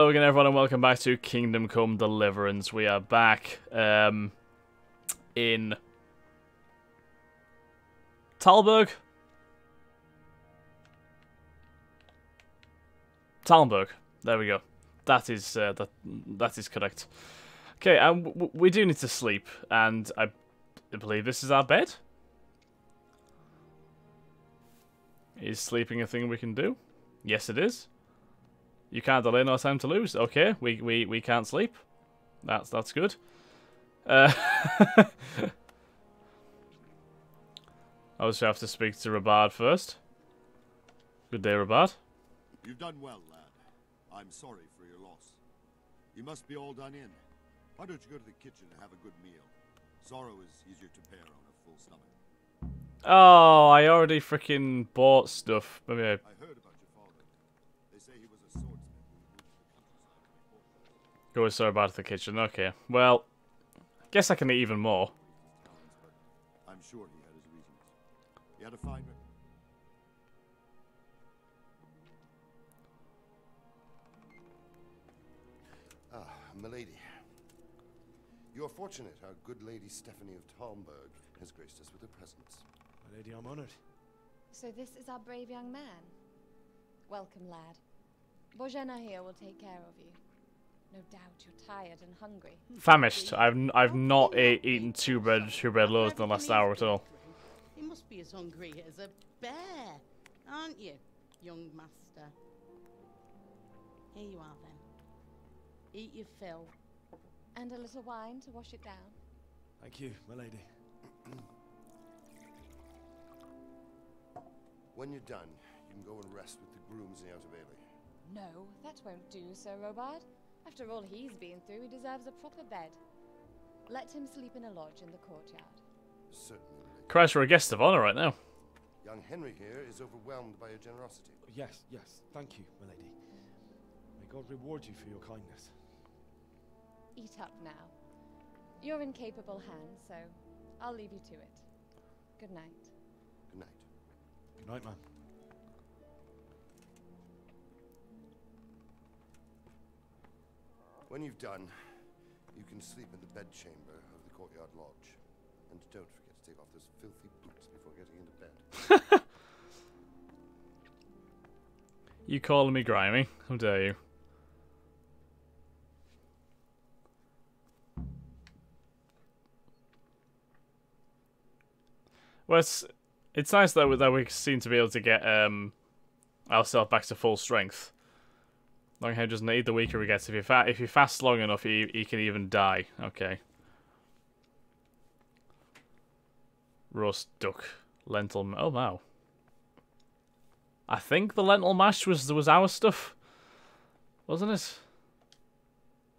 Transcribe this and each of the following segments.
Hello again, everyone, and welcome back to Kingdom Come Deliverance. We are back in Talmberg. Talmberg. There we go. That is that is correct. Okay, we do need to sleep, and I believe this is our bed. Is sleeping a thing we can do? Yes, it is. You can't delay, no time to lose. Okay, we can't sleep. That's good. Obviously, I have to speak to Rabard first. Good day, Rabard. You've done well, lad. I'm sorry for your loss. You must be all done in. Why don't you go to the kitchen and have a good meal? Sorrow is easier to bear on a full stomach. Oh, I already freaking bought stuff. Maybe I heard about your father. They say he was a swordsman who moved to the countryside. Go with Rabard to the kitchen. Okay, well, I guess I can eat even more. I'm sure he had his reasons. He had a fine. Milady. You are fortunate our good Lady Stephanie of Talmberg has graced us with her presence. My lady, I'm honored. So this is our brave young man. Welcome, lad. Bojena here will take care of you. No doubt you're tired and hungry. Famished. I've not eaten two bread loaves in the last hour at all. You must be as hungry as a bear, aren't you, young master? Here you are then. Eat your fill. And a little wine to wash it down. Thank you, my lady. When you're done, you can go and rest with the grooms in the outer bailey. No, that won't do, Sir Robard. After all he's been through, he deserves a proper bed. Let him sleep in a lodge in the courtyard. Certainly, milady. Christ, we're a guest of honor right now. Young Henry here is overwhelmed by your generosity. Yes, thank you, my lady. May God reward you for your kindness. Eat up now. You're in capable hands, so I'll leave you to it. Good night. Good night. Good night, man. When you've done, you can sleep in the bedchamber of the courtyard lodge. And don't forget to take off those filthy boots before getting into bed. You calling me grimy? How dare you? Well, it's nice that we seem to be able to get ourselves back to full strength. Longhair doesn't need, the weaker he gets. If you fast long enough, he can even die. Okay. Roast duck, lentil. Oh wow. I think the lentil mash was our stuff, wasn't it?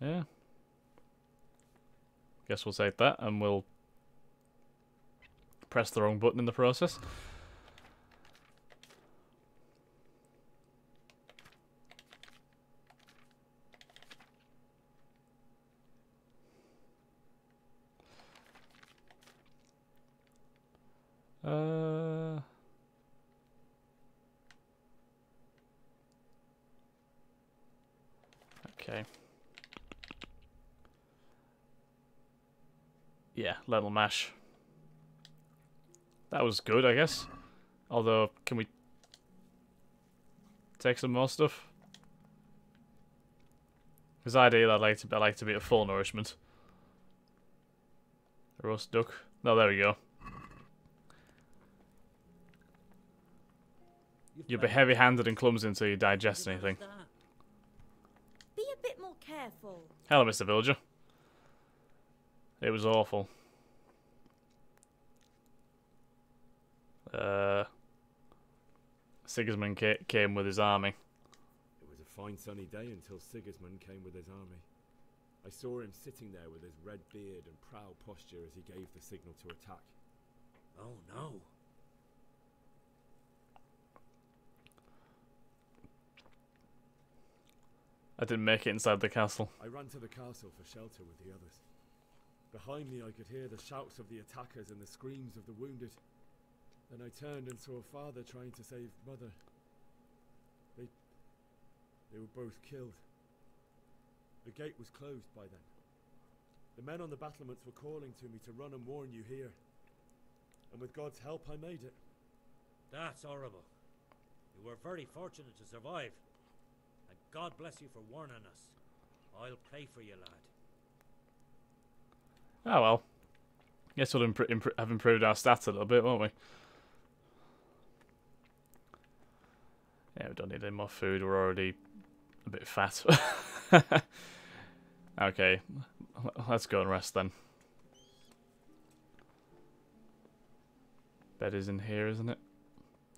Yeah. Guess we'll take that and we'll press the wrong button in the process. Okay. Yeah, lentil mash. That was good, I guess. Although, can we take some more stuff? Because ideally, I like to be at full nourishment. Roast duck. No, there we go. You'll be heavy-handed and clumsy until you digest anything. Be a bit more careful. Hello, Mr. Villager. It was awful. Sigismund came with his army. It was a fine sunny day until Sigismund came with his army. I saw him sitting there with his red beard and proud posture as he gave the signal to attack. Oh no! I didn't make it inside the castle. I ran to the castle for shelter with the others. Behind me I could hear the shouts of the attackers and the screams of the wounded. Then I turned and saw father trying to save mother. They were both killed. The gate was closed by then. The men on the battlements were calling to me to run and warn you here. And with God's help, I made it. That's horrible. You were very fortunate to survive. And God bless you for warning us. I'll pray for you, lad. Oh well. Guess we'll have improved our stats a little bit, won't we? Yeah, we don't need any more food. We're already a bit fat. Okay, let's go and rest then. Bed is in here, isn't it?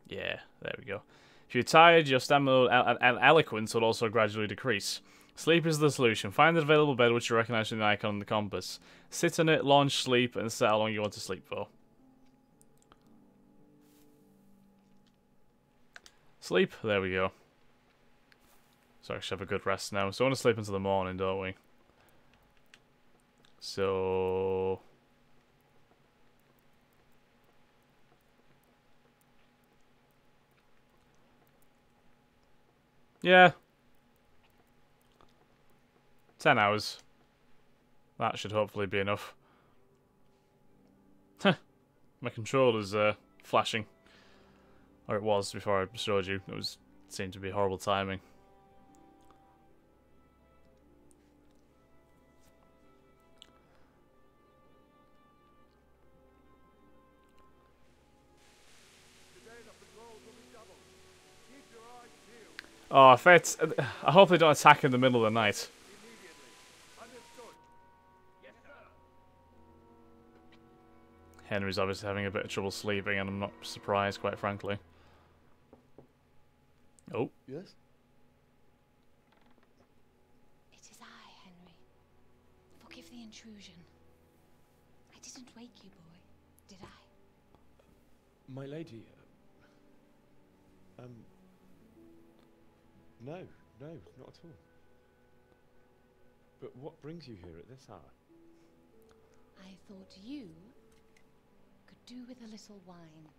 Yeah, there we go. If you're tired, your stamina and eloquence will also gradually decrease. Sleep is the solution. Find the available bed which you recognize from the icon on the compass. Sit on it, launch, sleep, and set how long you want to sleep for. Sleep. There we go. So I actually have a good rest now. So I want to sleep until the morning, don't we? So... yeah. 10 hours. That should hopefully be enough. Heh. My controller's flashing. Or it was before I showed you. It seemed to be horrible timing. Oh, if it's... I hope they don't attack in the middle of the night. Henry's obviously having a bit of trouble sleeping, and I'm not surprised, quite frankly. Oh. Yes? It is I, Henry. Forgive the intrusion. I didn't wake you, boy, did I? My lady, no, not at all. But what brings you here at this hour? I thought you could do with a little wine.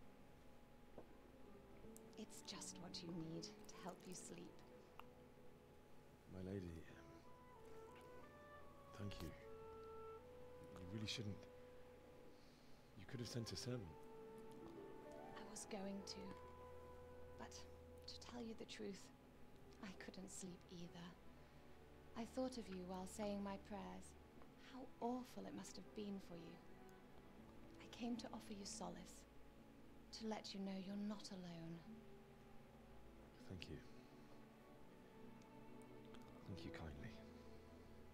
It's just what you need to help you sleep. My lady, thank you. You really shouldn't. You could have sent a servant. I was going to, but to tell you the truth, I couldn't sleep either. I thought of you while saying my prayers. How awful it must have been for you. I came to offer you solace, to let you know you're not alone. Thank you. Thank you kindly.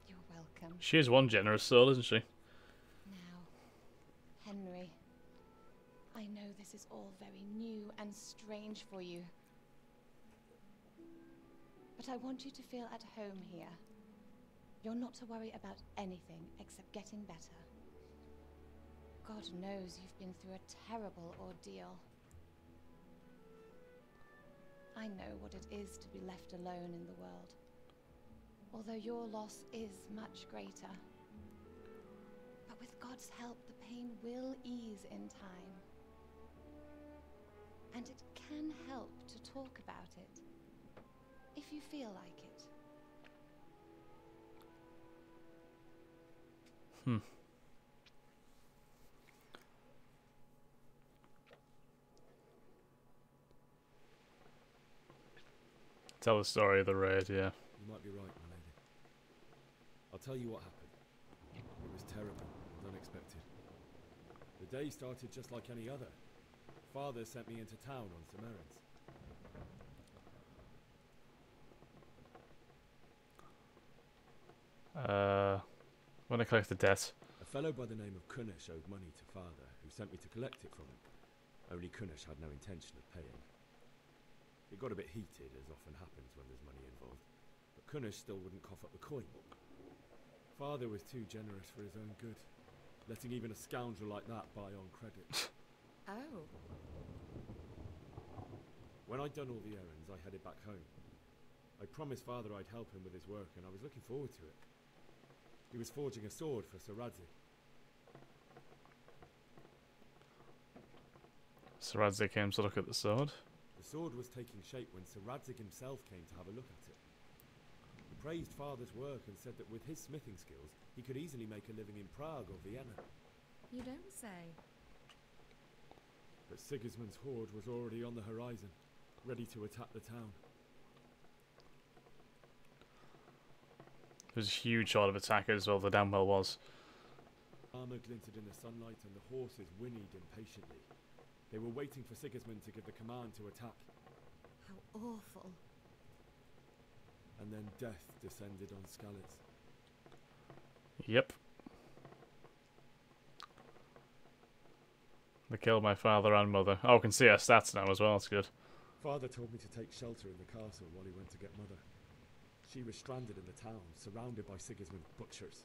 You're welcome. She is one generous soul, isn't she? Now, Henry, I know this is all very new and strange for you. But I want you to feel at home here. You're not to worry about anything except getting better. God knows you've been through a terrible ordeal. I know what it is to be left alone in the world. Although your loss is much greater. But with God's help, the pain will ease in time. And it can help to talk about it, if you feel like it. Tell the story of the raid, yeah. You might be right, my lady. I'll tell you what happened. It was terrible and unexpected. The day started just like any other. Father sent me into town on some errands. When I collect the debt. A fellow by the name of Kunish owed money to Father, who sent me to collect it from him. Only Kunish had no intention of paying. It got a bit heated, as often happens when there's money involved, but Kunish still wouldn't cough up the coin. Father was too generous for his own good, letting even a scoundrel like that buy on credit. Oh. When I'd done all the errands, I headed back home. I promised Father I'd help him with his work, and I was looking forward to it. He was forging a sword for Sir Radzig. Sir Radzig came to look at the sword. The sword was taking shape when Sir Radzig himself came to have a look at it. The praised Father's work and said that with his smithing skills, he could easily make a living in Prague or Vienna. You don't say. But Sigismund's horde was already on the horizon, ready to attack the town. There was a huge sort of attack as well, the Damwell was. Armor glinted in the sunlight and the horses whinnied impatiently. They were waiting for Sigismund to give the command to attack. How awful. And then death descended on Skalitz. Yep. They killed my father and mother. Oh, I can see our stats now as well, that's good. Father told me to take shelter in the castle while he went to get Mother. She was stranded in the town, surrounded by Sigismund's butchers.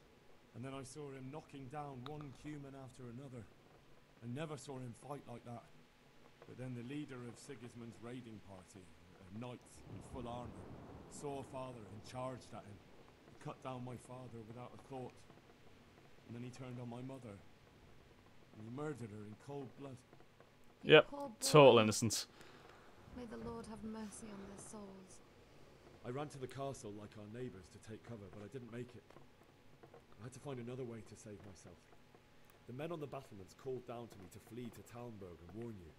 And then I saw him knocking down one human after another. I never saw him fight like that. But then the leader of Sigismund's raiding party, a knight in full armour, saw Father and charged at him. He cut down my father without a thought. And then he turned on my mother. And he murdered her in cold blood. Yep, Poor boy. total innocence. May the Lord have mercy on their souls. I ran to the castle like our neighbours to take cover, but I didn't make it. I had to find another way to save myself. The men on the battlements called down to me to flee to Talmberg and warn you.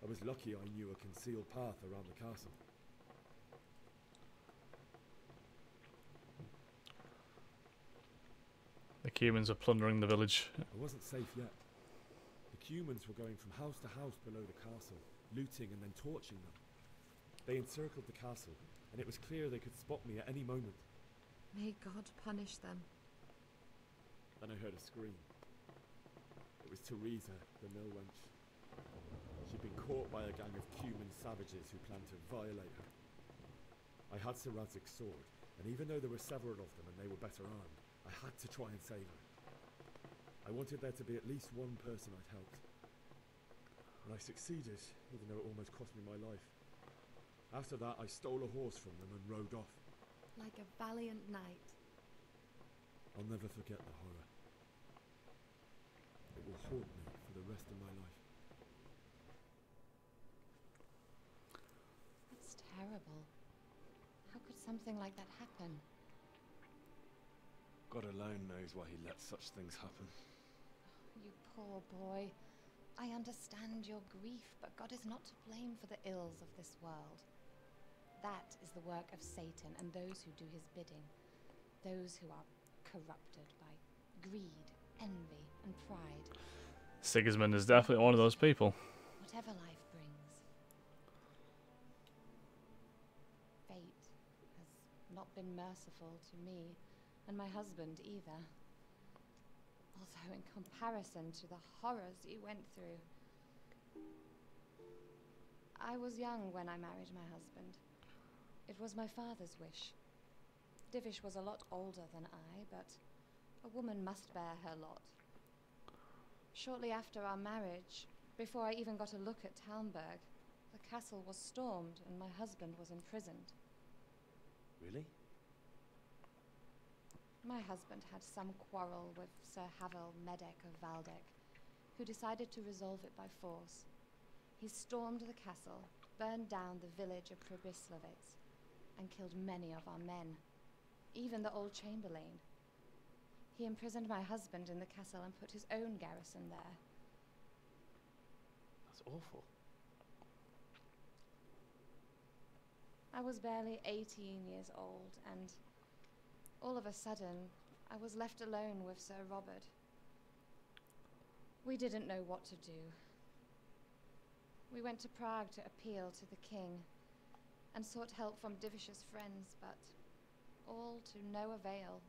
I was lucky I knew a concealed path around the castle. The Cumans are plundering the village. I wasn't safe yet. The Cumans were going from house to house below the castle, looting and then torching them. They encircled the castle, and it was clear they could spot me at any moment. May God punish them. Then I heard a scream. It was Teresa, the mill wench. She'd been caught by a gang of Cuman savages who planned to violate her. I had Sir Radzig's sword, and even though there were several of them and they were better armed, I had to try and save her. I wanted there to be at least one person I'd helped. And I succeeded, even though it almost cost me my life. After that, I stole a horse from them and rode off. Like a valiant knight. I'll never forget the horror. It will haunt me for the rest of my life. That's terrible. How could something like that happen? God alone knows why he lets such things happen. You poor boy. I understand your grief, but God is not to blame for the ills of this world. That is the work of Satan and those who do his bidding. Those who are corrupted by greed, envy, and pride. Sigismund is definitely one of those people. Whatever life brings. Fate has not been merciful to me, and my husband either. Although in comparison to the horrors you went through. I was young when I married my husband. It was my father's wish. Divish was a lot older than I, but a woman must bear her lot. Shortly after our marriage, before I even got a look at Talmberg, the castle was stormed and my husband was imprisoned. Really? My husband had some quarrel with Sir Havel Medek of Valdek, who decided to resolve it by force. He stormed the castle, burned down the village of Probislavitz, and killed many of our men, even the old chamberlain. He imprisoned my husband in the castle and put his own garrison there. That's awful. I was barely 18 years old, and all of a sudden, I was left alone with Sir Robert. We didn't know what to do. We went to Prague to appeal to the king, and sought help from Divish's friends, but all to no avail.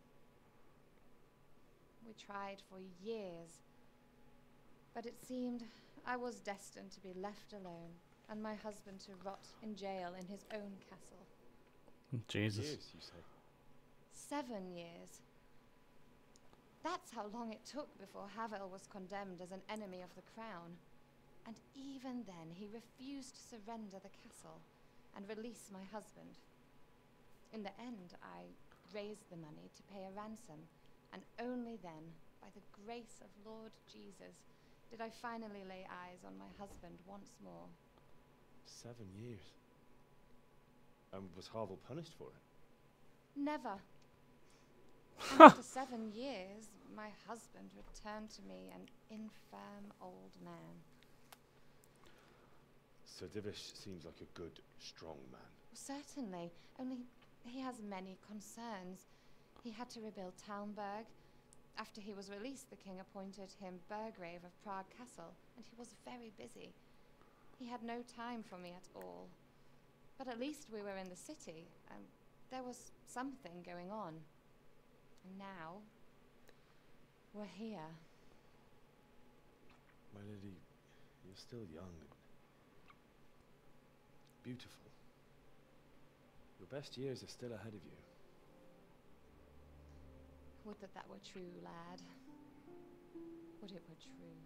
We tried for years, but it seemed I was destined to be left alone, and my husband to rot in jail in his own castle. Jesus. Years, you say? 7 years. That's how long it took before Havel was condemned as an enemy of the crown. And even then, he refused to surrender the castle and release my husband. In the end, I raised the money to pay a ransom, and only then, by the grace of Lord Jesus, did I finally lay eyes on my husband once more. 7 years. And was Havel punished for it? Never. And after 7 years, my husband returned to me an infirm old man. Sir Divish seems like a good, strong man. Certainly, only he has many concerns. He had to rebuild Talmberg. After he was released, the king appointed him Burgrave of Prague Castle, and he was very busy. He had no time for me at all. But at least we were in the city, and there was something going on. And now, we're here. My lady, you're still young and beautiful. Your best years are still ahead of you. Would that were true, lad. Would it were true.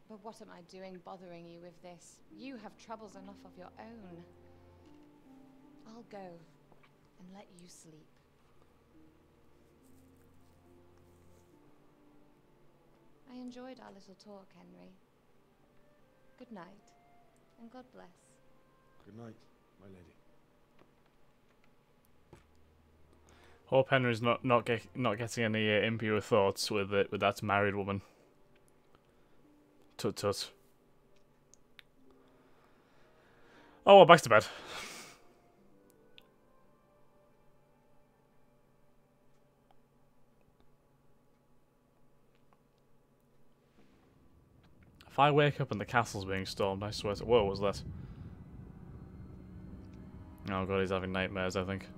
But what am I doing bothering you with this? You have troubles enough of your own. I'll go and let you sleep. I enjoyed our little talk, Henry. Good night, and God bless. Good night, my lady. Hope Henry's not getting any impure thoughts with that married woman. Tut tut. Oh, well, back to bed. If I wake up and the castle's being stormed, I swear to... Whoa, what was that? Oh god, he's having nightmares, I think.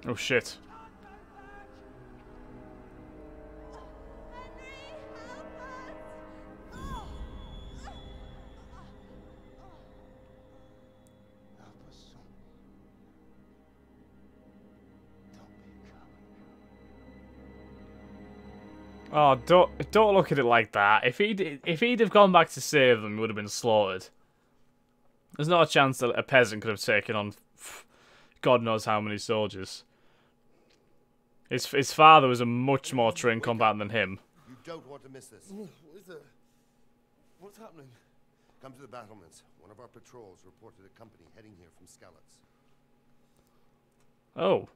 Oh shit. Oh, don't look at it like that. If he'd have gone back to save them, he would have been slaughtered. There's not a chance that a peasant could have taken on God knows how many soldiers. His father was a much more trained combatant than him. You don't want to miss this. What is there? What's happening? Come to the battlements. One of our patrols reported a company heading here from Skalitz. Oh.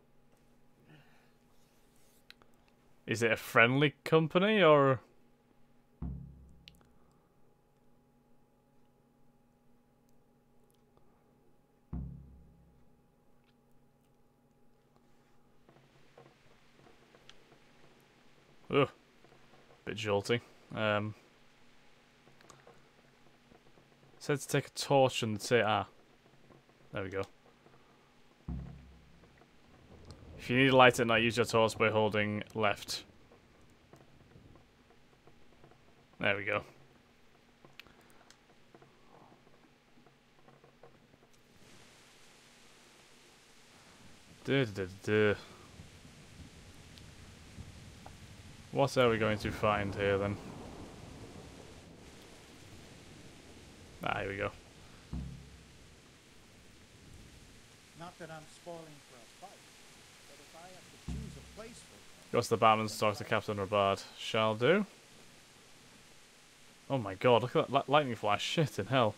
Is it a friendly company, or...? Ugh. Bit jolty. Said to take a torch and say, there we go. If you need a light at night, use your torch by holding left. There we go. What are we going to find here then? Here we go. Not that I'm spoiling for a fight, but if I have to choose a place for Go to the Batman's talk to Captain Rabard. Shall do. Oh my god, look at that lightning flash. Shit in hell.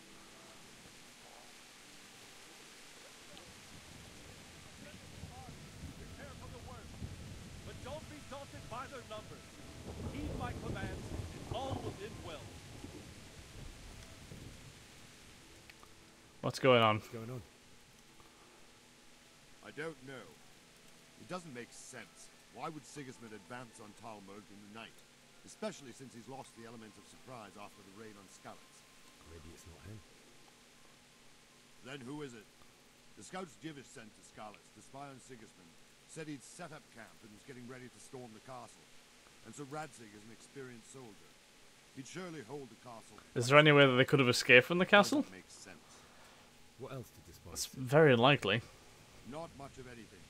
Prepare for the worst, but don't be daunted by their numbers. Heed my commands, and all will end well. What's going on? What's going on? I don't know. It doesn't make sense. Why would Sigismund advance on Talmberg in the night? Especially since he's lost the element of surprise after the raid on Skalitz. Maybe it's not him. Then who is it? The scouts Divish sent to Skalitz to spy on Sigismund said he'd set up camp and was getting ready to storm the castle. And so Radzig is an experienced soldier. He'd surely hold the castle. Is there any way that they could have escaped from the castle? Doesn't make sense. What else did this It's boy? very unlikely. Not much of anything.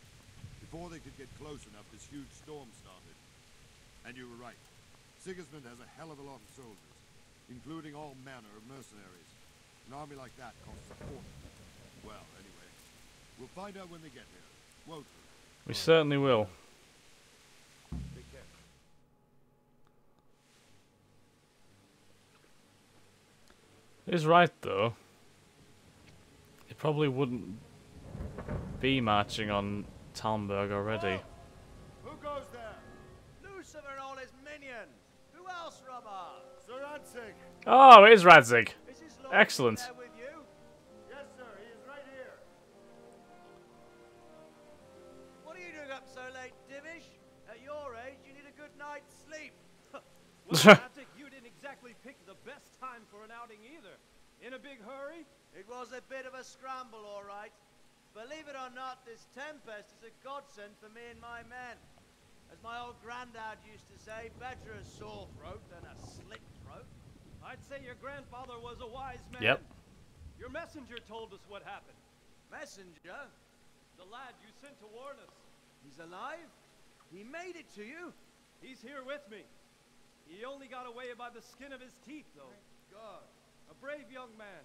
Before they could get close enough, this huge storm started. And you were right. Sigismund has a hell of a lot of soldiers, including all manner of mercenaries. An army like that costs a fortune. Well, anyway, we'll find out when they get here, won't we? We certainly will. He's right, though. He probably wouldn't be marching on Talmberg already. Who goes there? Lucifer and all his minions. Who else, Robber? Sir Ansig. Oh, it is Radzig. Is his lord Excellent. there with you? Yes, sir. He is right here. What are you doing up so late, Divish? At your age, you need a good night's sleep. Well, Attic, you didn't exactly pick the best time for an outing either. In a big hurry? It was a bit of a scramble, all right. Believe it or not, this tempest is a godsend for me and my men. As my old granddad used to say, better a sore throat than a slit throat. I'd say your grandfather was a wise man. Yep. Your messenger told us what happened. Messenger? The lad you sent to warn us. He's alive? He made it to you? He's here with me. He only got away by the skin of his teeth, though. Thank God. A brave young man.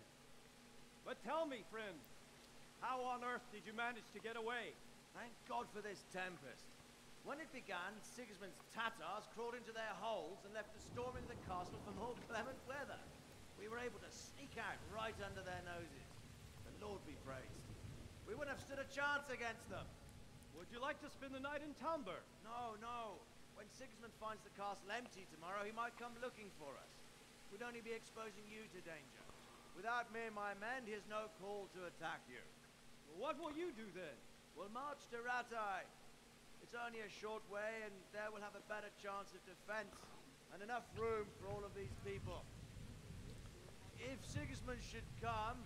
But tell me, friend, how on earth did you manage to get away? Thank God for this tempest. When it began, Sigismund's Tatars crawled into their holes and left the storming of the castle for more clement weather. We were able to sneak out right under their noses. The Lord be praised. We wouldn't have stood a chance against them. Would you like to spend the night in Talmberg? No, no. When Sigismund finds the castle empty tomorrow, he might come looking for us. We'd only be exposing you to danger. Without me and my men, he has no call to attack you. Well, what will you do then? We'll march to Ratai. It's only a short way, and there we'll have a better chance of defense, and enough room for all of these people. If Sigismund should come,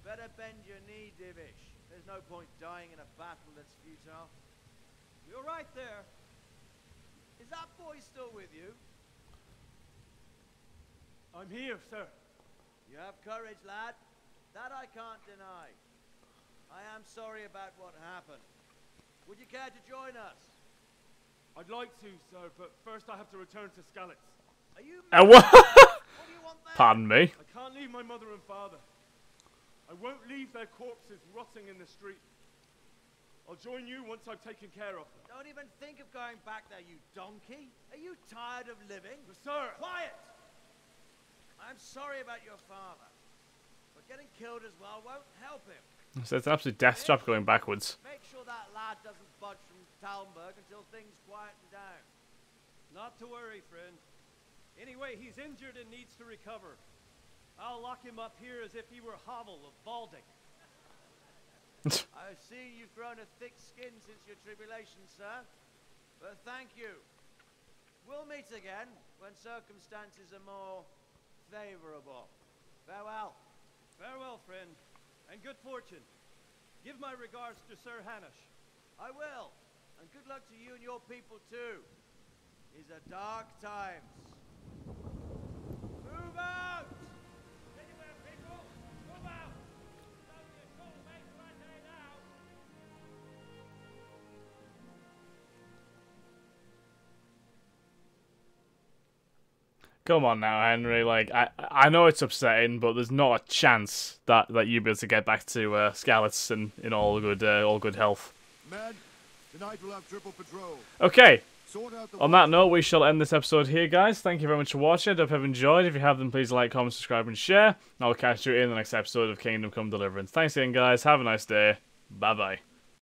better bend your knee, Divish. There's no point dying in a battle that's futile. You're right there. Is that boy still with you? I'm here, sir. You have courage, lad. That I can't deny. I am sorry about what happened. Would you care to join us? I'd like to, sir, but first I have to return to Skalitz. Are you What? What do you want there? Pardon me. I can't leave my mother and father. I won't leave their corpses rotting in the street. I'll join you once I've taken care of them. Don't even think of going back there, you donkey. Are you tired of living? But sir! Quiet! I'm sorry about your father, but getting killed as well won't help him. So it's an absolute death trap going backwards. Make sure that lad doesn't budge from Talmberg until things quieten down. Not to worry, friend. Anyway, he's injured and needs to recover. I'll lock him up here as if he were Havel of Balding. I see you've grown a thick skin since your tribulation, sir. But thank you. We'll meet again when circumstances are more favorable. Farewell. Farewell, friend, and good fortune. Give my regards to Sir Hanush. I will. And good luck to you and your people, too. These are dark times. Move out! Anywhere, people! Move out! It's only a short way to Rattay now. Come on now, Henry. Like, I know it's upsetting, but there's not a chance that you'll be able to get back to Skalitz in all good health. Men, tonight we'll have triple patrol. Okay. Sort out the On that note, we shall end this episode here, guys. Thank you very much for watching. I hope you've enjoyed. If you have, then please like, comment, subscribe, and share. And I'll catch you in the next episode of Kingdom Come Deliverance. Thanks again, guys. Have a nice day. Bye-bye.